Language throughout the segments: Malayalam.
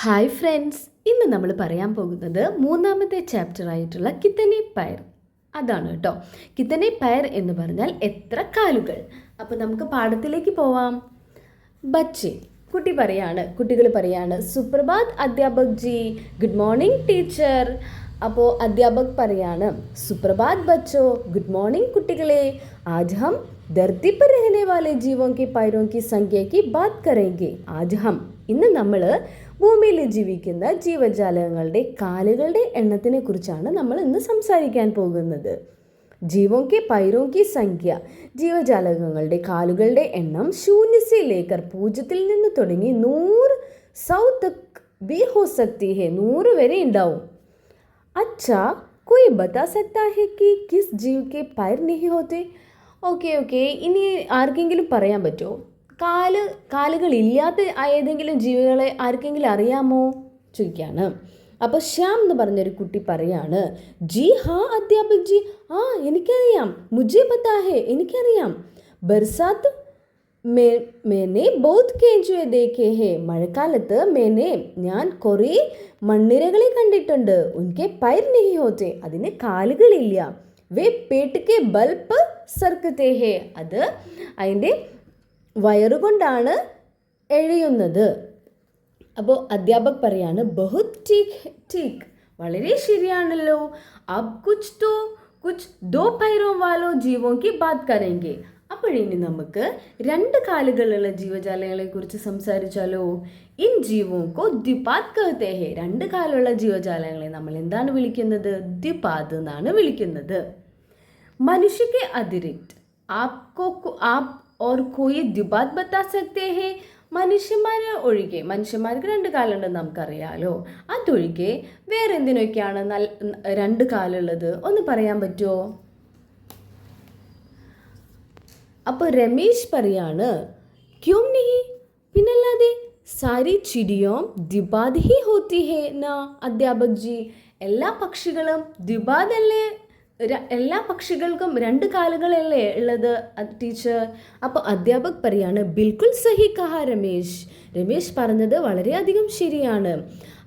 ഹായ് ഫ്രണ്ട്സ്, ഇന്ന് നമ്മൾ പറയാൻ പോകുന്നത് മൂന്നാമത്തെ ചാപ്റ്റർ ആയിട്ടുള്ള കിത്തനെ പയർ അതാണ് കേട്ടോ. കിത്തനെ പയർ എന്ന് പറഞ്ഞാൽ എത്ര കാലുകൾ. അപ്പോൾ നമുക്ക് പാഠത്തിലേക്ക് പോവാം. ബच्चे കുട്ടികൾ പറയാണ് സുപ്രഭാത് അധ്യാപക് ജി, ഗുഡ് മോർണിംഗ് ടീച്ചർ. അപ്പോൾ അധ്യാപക് പറയാണ് സുപ്രഭാത് ബച്ചോ, ഗുഡ് മോർണിംഗ് കുട്ടികളെ. आज हम धरती पर रहने वाले जीवों के पैरों की संख्या की बात करेंगे. आज हम ഇന്ന് നമ്മൾ ഭൂമിയിൽ ജീവിക്കുന്ന ജീവജാലങ്ങളുടെ കാലുകളുടെ എണ്ണത്തിനെ കുറിച്ചാണ് നമ്മൾ ഇന്ന് സംസാരിക്കാൻ പോകുന്നത്. ജീവോं के पैरों की संख्या, ജീവജാലകങ്ങളുടെ കാലുകളുടെ എണ്ണം ശൂന്യസെ ലേക്കർ, പൂജ്യത്തിൽ നിന്ന് തുടങ്ങി 100 തക് भी हो सकती है, 100 വരെ ഉണ്ടാവും. अच्छा, कोई बता सकता है कि किस जीव के पैर नहीं होते? ഓക്കെ, ഇനി ആർക്കെങ്കിലും പറയാൻ പറ്റുമോ കാലുകളില്ലാത്ത ഏതെങ്കിലും ജീവികളെ ആർക്കെങ്കിലും അറിയാമോ ചോദിക്കുകയാണ്. അപ്പോൾ ശ്യാം എന്ന് പറഞ്ഞൊരു കുട്ടി പറയാണ് ജി ഹാ അധ്യാപക് ജി, എനിക്കറിയാം, മുझे पता है, എനിക്കറിയാം. ബർസാത്ത് മേനെ ബഹുത് കേഞ്ചുവെ ദേഖേ ഹേ, മഴക്കാലത്ത് ഞാൻ കുറേ മണ്ണിരകളെ കണ്ടിട്ടുണ്ട്. ഉൻകെ പൈർ നഹി ഹോത്തെ, അതിന് കാലുകളില്ല. വേ പേട്ട് കെ ബൽ പർ സർക്കത്തെ ഹേ, അത് അതിൻ്റെ വയറുകൊണ്ടാണ് എഴയുന്നത്. അപ്പോൾ അധ്യാപക് പറയാണ് ബഹുത് ടീക്ക്, വളരെ ശരിയാണല്ലോ. അബ് കുച്ച് ദോ പൈറോ വാലോ ജീവോ കി ബാത് കരേംഗെ. അപ്പോഴിനി നമുക്ക് 2 കാലുകളുള്ള ജീവജാലങ്ങളെ കുറിച്ച് സംസാരിച്ചാലോ. ഇൻ ജീവോ കോ ദ്വിപാദ് കഹത്തെ ഹേ, 2 കാലുള്ള ജീവജാലങ്ങളെ നമ്മൾ എന്താണ് വിളിക്കുന്നത്? ദ്വിപാദ് എന്നാണ് വിളിക്കുന്നത്. മനുഷ്യക്ക് അതിരിക്ത് ആപ് और कोई ദ്വിപാദ് ബത്താ സക്തേ ഹേ, മനുഷ്യന്മാരെ ഒഴികെ, മനുഷ്യന്മാർക്ക് 2 കാലുണ്ടെന്ന് നമുക്കറിയാലോ, അതൊഴികെ വേറെ എന്തിനൊക്കെയാണ് 2 കാലുള്ളത് ഒന്ന് പറയാൻ പറ്റുമോ? അപ്പോൾ രമേശ് പറയാണ് ക്യോം നഹി, പിന്നല്ലാതെ സാരി ചിടിയോം ദ്വിപാദ് ഹി ഹോത്തി ഹേ നാ അധ്യാപക് ജി, എല്ലാ പക്ഷികളും ദ്വിപാദല്ലേ, എല്ലാ പക്ഷികൾക്കും 2 കാലുകളല്ലേ ഉള്ളത് ടീച്ചർ. അപ്പോൾ അധ്യാപക് പറയാണ് ബിൽക്കുൽ സഹി കഹാ രമേശ് പറഞ്ഞത് വളരെയധികം ശരിയാണ്.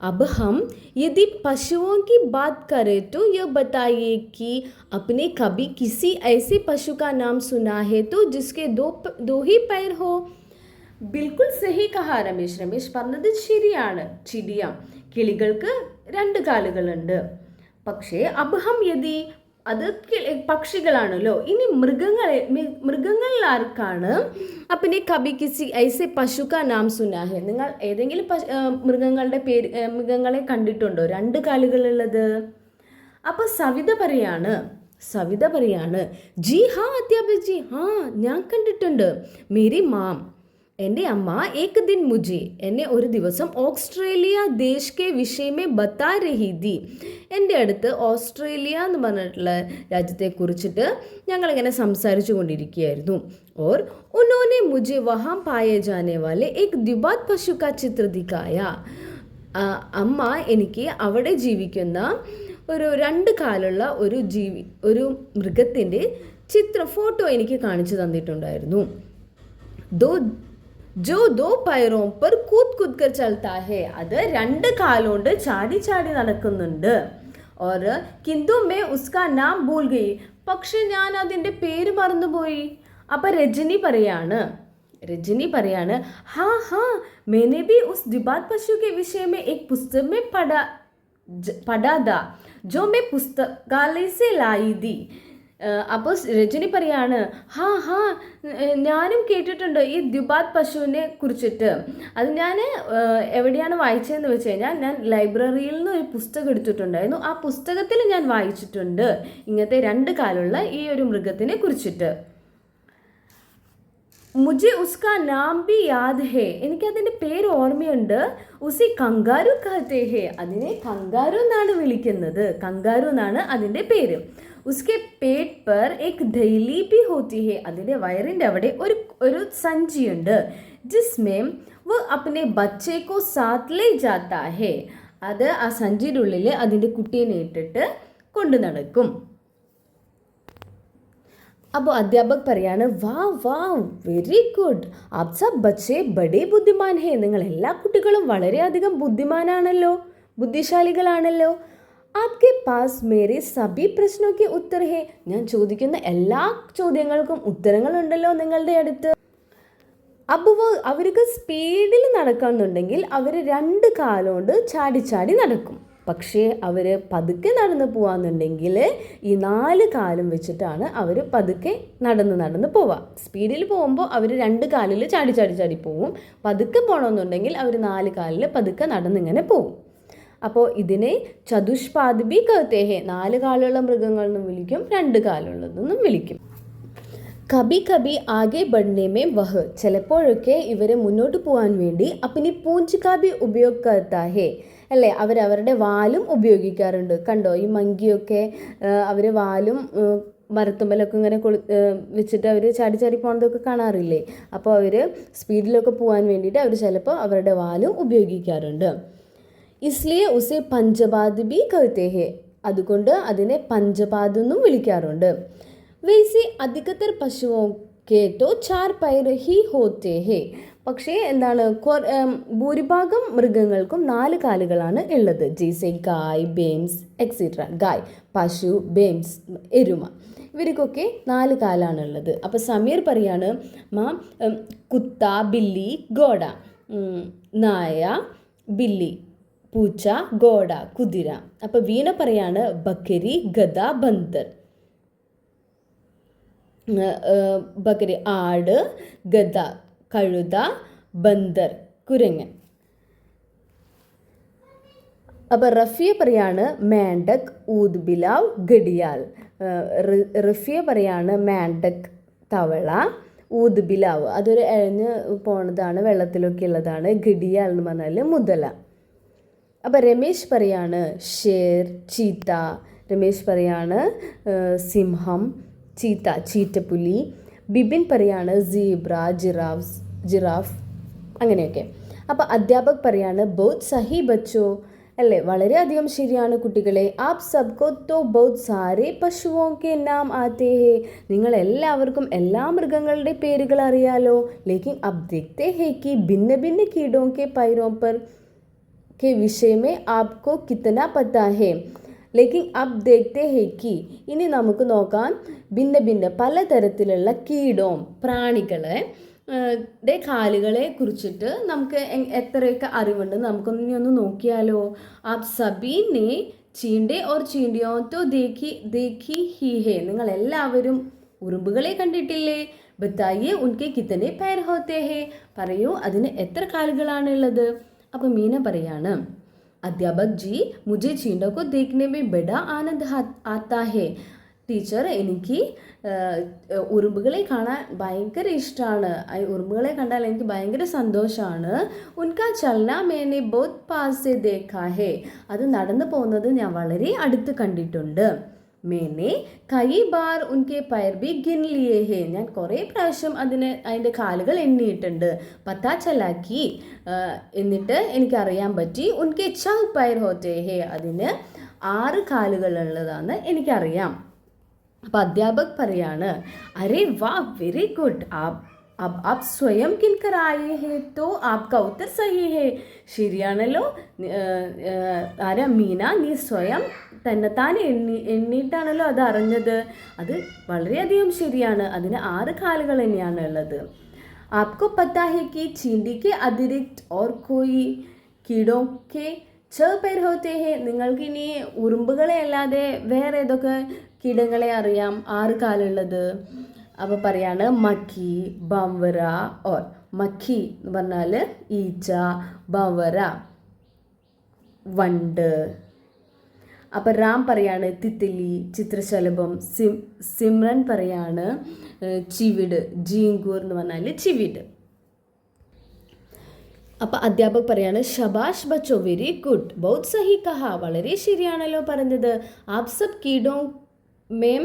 अब हम यदि पशुओं की बात करें तो यह बताइए कि आपने कभी किसी ऐसे पशु का नाम सुना है तो जिसके दो ही पैर हो? ബിൽക്കുൽ സഹി കഹാ രമേശ് പറഞ്ഞത് ശരിയാണ്. കിളികൾക്ക് 2 കാലുകളുണ്ട്. പക്ഷേ അബ്ഹം യദി, അത് പക്ഷികളാണല്ലോ. ഇനി മൃഗങ്ങളിൽ ആർക്കാണ് അപ്പനെ കബി കിസി ഐസെ പശു കാ നാം സുനാ ഹെ, നിങ്ങൾ ഏതെങ്കിലും മൃഗങ്ങളെ കണ്ടിട്ടുണ്ടോ 2 കാലുകളുള്ളത്? അപ്പോൾ സവിത പറയാണ് ജി ഹാ അധ്യാപക് ജി, ഞാൻ കണ്ടിട്ടുണ്ട്. മേരി മാം, എൻ്റെ അമ്മ ഏക് ദിൻ മുझे, എന്നെ ഒരു ദിവസം ഓസ്ട്രേലിയ ദേശ് കെ വിഷയമേ ബത്താ രഹി തി, എൻ്റെ അടുത്ത് ഓസ്ട്രേലിയ എന്ന് പറഞ്ഞിട്ടുള്ള രാജ്യത്തെ കുറിച്ചിട്ട് ഞങ്ങളിങ്ങനെ സംസാരിച്ചു കൊണ്ടിരിക്കുകയായിരുന്നു. ഓർ ഉന്നോനെ മുझे വഹാം പായേ ജാനെ വാലെ ഏക് ദ്വിപാദ് പശു കാ ചിത്ര ദിഖായ, അമ്മ എനിക്ക് അവിടെ ജീവിക്കുന്ന ഒരു 2 കാലുള്ള ഒരു മൃഗത്തിൻ്റെ ഫോട്ടോ എനിക്ക് കാണിച്ചു തന്നിട്ടുണ്ടായിരുന്നു. जो 2 पैरों पर कूद कर चलता है, അത് 2 കാലുകൊണ്ട് ചാടി നടക്കുന്നുണ്ട്. और किंतु मैं उसका नाम भूल गई, പക്ഷെ ഞാൻ അതിൻ്റെ പേര് മറന്നുപോയി. അപ്പോൾ രജനി പറയാണ് हाँ मैंने भी उस द्विपाद पशु के विषय में एक पुस्तक में पढ़ा था जो मैं पुस्तकालय से लाई थी. അപ്പോൾ രജനി പറയാണ് ഞാനും കേട്ടിട്ടുണ്ട് ഈ ദ്വിപാദ് പശുവിനെ കുറിച്ചിട്ട്. അത് ഞാൻ എവിടെയാണ് വായിച്ചതെന്ന് വെച്ച് കഴിഞ്ഞാൽ ഞാൻ ലൈബ്രറിയിൽ നിന്ന് ഒരു പുസ്തകം എടുത്തിട്ടുണ്ടായിരുന്നു. ആ പുസ്തകത്തിൽ ഞാൻ വായിച്ചിട്ടുണ്ട് ഇങ്ങനത്തെ 2 കാലുള്ള ഈ ഒരു മൃഗത്തിനെ കുറിച്ചിട്ട്. മുझे उसका नाम भी याद है, എനിക്കതിൻ്റെ പേര് ഓർമ്മയുണ്ട്. ഉസി കങ്കാരു കഹത്തെ ഹേ, അതിനെ കങ്കാരു എന്നാണ് വിളിക്കുന്നത്. കങ്കാരു എന്നാണ് അതിൻ്റെ പേര്. ഉസ്കെ പേട്ട് പർ ഏക് ഥൈലി ഭി ഹോത്തി ഹേ, അതിൻ്റെ വയറിൻ്റെ അവിടെ ഒരു സഞ്ചിയുണ്ട്. ജിസ്മേ വോ അപ്നെ ബച്ചേ കോ സാത്ത് ലേ ജാത്താ ഹേ, അത് ആ സഞ്ചിയുടെ ഉള്ളിൽ അതിൻ്റെ കുട്ടീനെ ഇട്ടിട്ട് കൊണ്ടു നടക്കും. അപ്പോൾ അധ്യാപക് പറയാണ്, വാ വാ very good, app sub ബച്ചേ Bade ബുദ്ധിമാൻ ഹേ, നിങ്ങൾ എല്ലാ കുട്ടികളും വളരെയധികം ബുദ്ധിമാനാണല്ലോ, ബുദ്ധിശാലികളാണല്ലോ. ആപ്കെ പാസ് മേരെ സഭി പ്രശ്നോക്ക് ഉത്തർ ഹേ, ഞാൻ ചോദിക്കുന്ന എല്ലാ ചോദ്യങ്ങൾക്കും ഉത്തരങ്ങളുണ്ടല്ലോ നിങ്ങളുടെ അടുത്ത്. അപ്പോൾ അവർക്ക് സ്പീഡിൽ നടക്കണമെന്നുണ്ടെങ്കിൽ അവർ 2 കാലം കൊണ്ട് ചാടി ചാടി നടക്കും. പക്ഷേ അവർ പതുക്കെ നടന്നു പോകാമെന്നുണ്ടെങ്കിൽ ഈ 4 കാലും വെച്ചിട്ടാണ് അവർ പതുക്കെ നടന്ന് പോവുക. സ്പീഡിൽ പോകുമ്പോൾ അവർ 2 കാലിൽ ചാടി ചാടി ചാടി പോവും. പതുക്കെ പോകണമെന്നുണ്ടെങ്കിൽ അവർ 4 കാലിൽ പതുക്കെ നടന്നിങ്ങനെ പോവും. അപ്പോൾ ഇതിനെ ചതുഷ്പാദ് ബി കഹത്തെ ഹേ, 4 കാലുള്ള മൃഗങ്ങളെന്നും വിളിക്കും, 2 കാലുള്ളതെന്നും വിളിക്കും. കബി കബി ആകെ ബഡ്നെ മേ വഹ്, ചിലപ്പോഴൊക്കെ ഇവരെ മുന്നോട്ട് പോകാൻ വേണ്ടി അപ്പനി പൂഞ്ച് കാ ബി ഉപയോഗ കർത്താ ഹേ, അല്ലേ, അവരവരുടെ വാലും ഉപയോഗിക്കാറുണ്ട്. കണ്ടോ, ഈ മങ്കിയൊക്കെ അവർ വാലും മരത്തുമ്മലൊക്കെ ഇങ്ങനെ വെച്ചിട്ട് അവർ ചാടി ചാടി പോകുന്നതൊക്കെ കാണാറില്ലേ. അപ്പോൾ അവർ സ്പീഡിലൊക്കെ പോകാൻ വേണ്ടിയിട്ട് അവർ ചിലപ്പോൾ അവരുടെ വാലും ഉപയോഗിക്കാറുണ്ട്. ഇസ്ലിയെ ഉസെ പഞ്ചപാദ് ബി കഹത്തെ ഹേ, അതുകൊണ്ട് അതിനെ പഞ്ചപാദ് എന്നും വിളിക്കാറുണ്ട്. വൈസെ അധികതർ പശുവോ കെ തോ 4 പൈർ ഹി ഹോത്തെ ഹേ, പക്ഷേ എന്താണ്, ഭൂരിഭാഗം മൃഗങ്ങൾക്കും 4 കാലുകളാണ് ഉള്ളത്. ജैसे ഗായ്, ബേംസ് എക്സെട്ര. ഗായ്, പശു, ബേംസ്, എരുമ, ഇവർക്കൊക്കെ 4 കാലാണുള്ളത്. അപ്പോൾ സമീർ പറയാണ്, മാം കുത്ത, ബില്ലി, ഗോഡ, നായ, ബില്ലി, പൂച്ച, ഗോഡ, കുതിര. അപ്പോൾ വീണ പറയാണ്, ബക്കരി, ഗദ, ബന്ദർ. ബക്കരി ആട്, ഗദ കഴുത, ബന്ദർ കുരങ്ങൻ. അപ്പോൾ റഫിയ പറയാണ്, മാൻഡക്, ഊദ് ബിലാവ്, ഗഡിയാൽ. റഫിയ പറയാണ് മാൻഡക് തവള, ഊദ് ബിലാവ് അതൊരു എഴഞ്ഞ് പോണതാണ്, വെള്ളത്തിലൊക്കെ ഉള്ളതാണ്. ഗഡിയാൽ എന്ന് പറഞ്ഞാൽ മുതല. അപ്പോൾ രമേശ് പറയാണ് ഷേർ, ചീത്ത. രമേശ് പറയാണ് സിംഹം, ചീത്ത ചീറ്റപ്പുലി. ബിബിൻ പറയാണ് സീബ്ര, ജിറാഫ് അങ്ങനെയൊക്കെ. അപ്പോൾ അധ്യാപക് പറയാണ് ബഹുത് സഹി ബച്ചോ, അല്ലേ, വളരെയധികം ശരിയാണ് കുട്ടികളെ. ആപ് സബ്കോ തോ ബഹുത് സാരെ പശുവോ കെ നാം ആത്തെ ഹേ, നിങ്ങൾ എല്ലാവർക്കും എല്ലാ മൃഗങ്ങളുടെ പേരുകൾ അറിയാലോ. ലേക്കിൻ അബ് ദേഖ്തേ ഹേ കി ഭിന്ന ഭിന്ന കീടോं के पैरों पर के विषय में आपको कितना पता है. ലേക്കിൻ അബ് ദേഖ്തേ ഹേ കി, ഇനി നമുക്ക് നോക്കാം ഭിന്ന ഭിന്ന പലതരത്തിലുള്ള കീടോം, പ്രാണികളെ കാലുകളെ കുറിച്ചിട്ട് നമുക്ക് എത്രയൊക്കെ അറിവുണ്ടെന്ന് നമുക്കൊന്ന് നോക്കിയാലോ. ആപ് സബീനെ ചീണ്ടേ ഓർ ചീണ്ടിയോ തോ ദേഖി ഹി ഹേ, നിങ്ങൾ എല്ലാവരും ഉറുമ്പുകളെ കണ്ടിട്ടില്ലേ. ബത്തായിയെ ഉൻകെ കിത്തനെ പൈർ ഹോത്തെ ഹേ, പറയൂ അതിന് എത്ര കാലുകളാണുള്ളത്. അപ്പോൾ മീന പറയാണ്, അധ്യാപക് ജി മുझे ചീണ്ടോ को देखने में बड़ा आनंद आता है. ടീച്ചർ, എനിക്ക് ഉറുമ്പുകളെ കാണാൻ ഭയങ്കര ഇഷ്ടമാണ്. ഉറുമ്പുകളെ കണ്ടാൽ എനിക്ക് ഭയങ്കര സന്തോഷമാണ്. ഉൻകാ ചലന മേനെ ബഹുത് പാസ് സെ ദേഖാ ഹേ, അത് നടന്നു പോകുന്നത് ഞാൻ വളരെ അടുത്ത് കണ്ടിട്ടുണ്ട്. മേനെ കൈ ബാർ ഉൻകെ പൈർ ബി ഗിൻ ലിയേ ഹേ, ഞാൻ കുറേ പ്രാവശ്യം അതിൻ്റെ കാലുകൾ എണ്ണിയിട്ടുണ്ട്. പത്താ ചലാക്കി, എന്നിട്ട് എനിക്കറിയാൻ പറ്റി. ഉൻകെ ചഹ് പൈർ ഹോത്തെ ഹേ, അതിന് 6 കാലുകളുള്ളതാണെന്ന് എനിക്കറിയാം. അപ്പോൾ അധ്യാപക് പറയാണ്, അരേ വാ വെരി ഗുഡ്, आप स्वयं गिनकर आए हैं तो आपका उत्तर सही है. ശരിയാണല്ലോ. ആരാ, മീന, നീ സ്വയം തന്നെത്താൻ എണ്ണിയിട്ടാണല്ലോ അത് അറിഞ്ഞത്. അത് വളരെയധികം ശരിയാണ്. അതിന് 6 കാലുകൾ തന്നെയാണ് ഉള്ളത്. आपको पता है कि चींटी के अतिरिक्त और कोई कीड़ों के 6 पैर होते हैं. നിങ്ങൾക്ക് ഇനി ഉറുമ്പുകളെ അല്ലാതെ വേറെ ഏതൊക്കെ കീടങ്ങളെ അറിയാം 6 കാലുള്ളത്. അപ്പോൾ പറയാണ് മക്കി, ബംവര. ഓർ മക്കി എന്ന് പറഞ്ഞാൽ ഈച്ച, ബംവര വണ്ട്. അപ്പോൾ റാം പറയാണ് തിത്തിലി, ചിത്രശലഭം. സിമ്രൻ പറയാണ് ചിവിട്, ജീങ്കൂർ എന്ന് പറഞ്ഞാൽ ചിവിട്. അപ്പോൾ അധ്യാപക് പറയാണ് ഷബാഷ് ബച്ചോ വെരി ഗുഡ്, ബഹുത് സഹി കഹ, വളരെ ശരിയാണല്ലോ പറഞ്ഞത്. ആപ് സബ് കീടോ മേം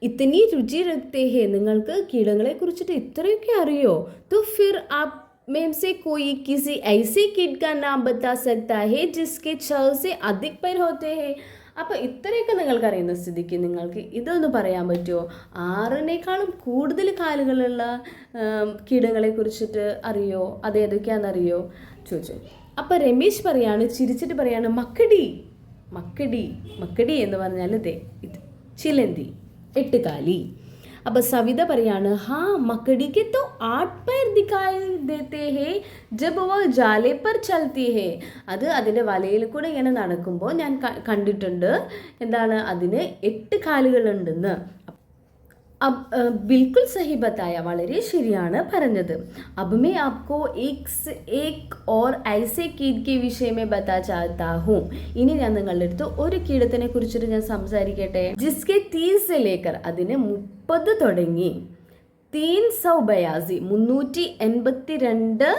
ഇത്തനി രുചി രഖ്തേ ഹേ, നിങ്ങൾക്ക് കീടങ്ങളെ കുറിച്ചിട്ട് ഇത്രയൊക്കെ അറിയോ. तो फिर आप में से कोई किसी ऐसे कीट का नाम बता सकता है जिसके 6 से अधिक पैर होते हैं. അപ്പോൾ ഇത്രയൊക്കെ നിങ്ങൾക്കറിയുന്ന സ്ഥിതിക്ക് നിങ്ങൾക്ക് ഇതൊന്ന് പറയാൻ പറ്റുമോ? 6നേക്കാളും കൂടുതൽ കാലുകളുള്ള കീടങ്ങളെ കുറിച്ചിട്ട് അറിയോ? അത് ഏതൊക്കെയാണെന്നറിയോ ചോദിച്ചു. അപ്പോൾ രമേശ് പറയാണ്, ചിരിച്ചിട്ട് പറയാണ്, മക്കടി. മക്കടി മക്കടി എന്ന് പറഞ്ഞാൽ ഇത് ചിലന്തി, 8 കാലി. അപ്പോൾ സവിത പറയാണ്, ഹാ മക്കടിക്ക് तो 8 पैर दिखाई देते हैं जब वह जाले पर चलती है. അത് അതിൻ്റെ വലയിൽ കൂടെ ഇങ്ങനെ നടക്കുമ്പോൾ ഞാൻ കണ്ടിട്ടുണ്ട്, എന്താണ്, അതിന് 8 കാലുകളുണ്ടെന്ന്. बिल्कुल सही बताया, വളരെ ശരിയാണ് പറഞ്ഞത്. अब मैं आपको एक और ऐसे कीट के विषय में बता चाहता हूँ. ഇനി ഞാൻ നിങ്ങളുടെ അടുത്ത് ഒരു കീടത്തിനെ കുറിച്ചിട്ട് ഞാൻ സംസാരിക്കട്ടെ. जिसके 30 से लेकर അതിന് 30 തുടങ്ങി 382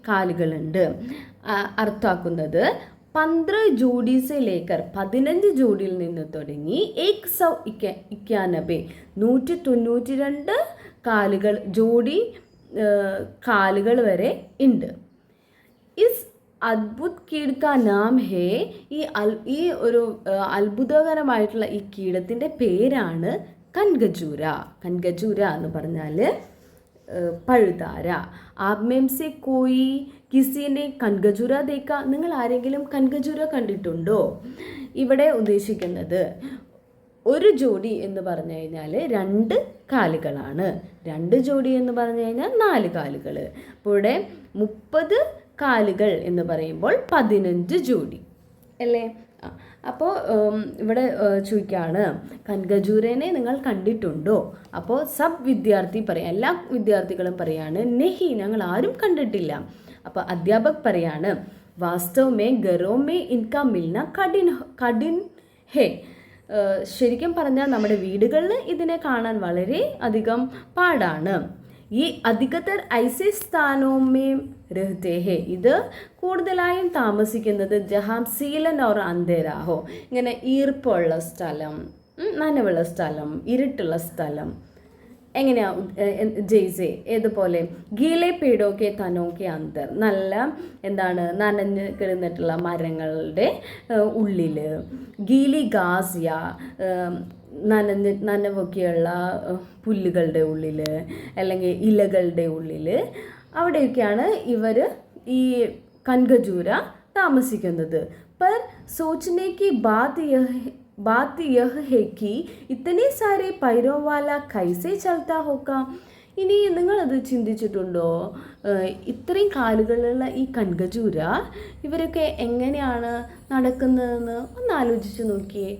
കാലുകളുണ്ട്. അർത്ഥമാക്കുന്നത് 15 ജോഡി സെ ലേക്കർ 15 ജോഡിയിൽ നിന്ന് തുടങ്ങി 192 ജോഡി കാലുകൾ വരെ ഉണ്ട്. ഇസ് അദ്ഭുത് കീട് കാ നാം ഹേ, ഈ ഒരു അത്ഭുതകരമായിട്ടുള്ള ഈ കീടത്തിൻ്റെ പേരാണ് കൻഗജൂര. കൻഗജൂര എന്ന് പറഞ്ഞാൽ പഴുതാര. ആപ്മേംസെ കോയി കിസിനെ കൻഗജൂര ദേക്ക, നിങ്ങൾ ആരെങ്കിലും കൻഗജൂര കണ്ടിട്ടുണ്ടോ? ഇവിടെ ഉദ്ദേശിക്കുന്നത് ഒരു ജോഡി എന്ന് പറഞ്ഞു കഴിഞ്ഞാൽ 2 കാലുകളാണ്, 2 ജോഡി എന്ന് പറഞ്ഞു കഴിഞ്ഞാൽ 4 കാലുകൾ. അപ്പോൾ ഇവിടെ 30 കാലുകൾ എന്ന് പറയുമ്പോൾ 15 ജോഡി അല്ലേ? അപ്പോൾ ഇവിടെ ചോദിക്കുകയാണ്, കൻഗജൂരനെ നിങ്ങൾ കണ്ടിട്ടുണ്ടോ? അപ്പോൾ സബ് വിദ്യാർത്ഥി പറയാം, എല്ലാ വിദ്യാർത്ഥികളും പറയാണ്, നെഹി, ഞങ്ങൾ ആരും കണ്ടിട്ടില്ല. അപ്പോൾ അധ്യാപക് പറയാണ്, Vasthav may ഗറോ may Inca Milna കഠിൻ ഹേ. ശരിക്കും പറഞ്ഞാൽ നമ്മുടെ വീടുകളിൽ ഇതിനെ കാണാൻ വളരെ അധികം പാടാണ്. ഈ അധികതർ ഐസെ സ്ഥാനോമേ രഹത്തെ ഹേ, ഇത് കൂടുതലായും താമസിക്കുന്നത് ജഹാം സീലൻ ഓർ അന്ധേരാഹോ, ഇങ്ങനെ ഈർപ്പുള്ള സ്ഥലം, നനവുള്ള സ്ഥലം, ഇരുട്ടുള്ള സ്ഥലം. എങ്ങനെയാ ജെയ്സെ, ഏതുപോലെ ഗീലെ പേടോക്കെ തനോക്കെ അന്തർ, നല്ല എന്താണ് നനഞ്ഞ് കിടന്നിട്ടുള്ള മരങ്ങളുടെ ഉള്ളിൽ, ഗീലി ഗാസിയ നനവൊക്കെയുള്ള പുല്ലുകളുടെ ഉള്ളിൽ അല്ലെങ്കിൽ ഇലകളുടെ ഉള്ളിൽ, അവിടെയൊക്കെയാണ് ഇവർ ഈ കൻഗജൂര താമസിക്കുന്നത്. पर सोचने की बात यह है कि इतने सारे पैरों वाला कैसे चलता होगा. ഇനി നിങ്ങളത് ചിന്തിച്ചിട്ടുണ്ടോ? ഇത്രയും കാലുകളുള്ള ഈ കൻഗജൂര ഇവരൊക്കെ എങ്ങനെയാണ് നടക്കുന്നതെന്ന് ഒന്ന് ആലോചിച്ച് നോക്കിയേ.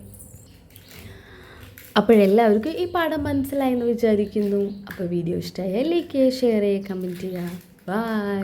അപ്പോഴെല്ലാവർക്കും ഈ പാഠം മനസ്സിലായെന്ന് വിചാരിക്കുന്നു. അപ്പോൾ വീഡിയോ ഇഷ്ടമായാൽ ലൈക്ക് ചെയ്യുക, ഷെയർ ചെയ്യുക, കമൻറ്റ് ചെയ്യുക. ബൈ.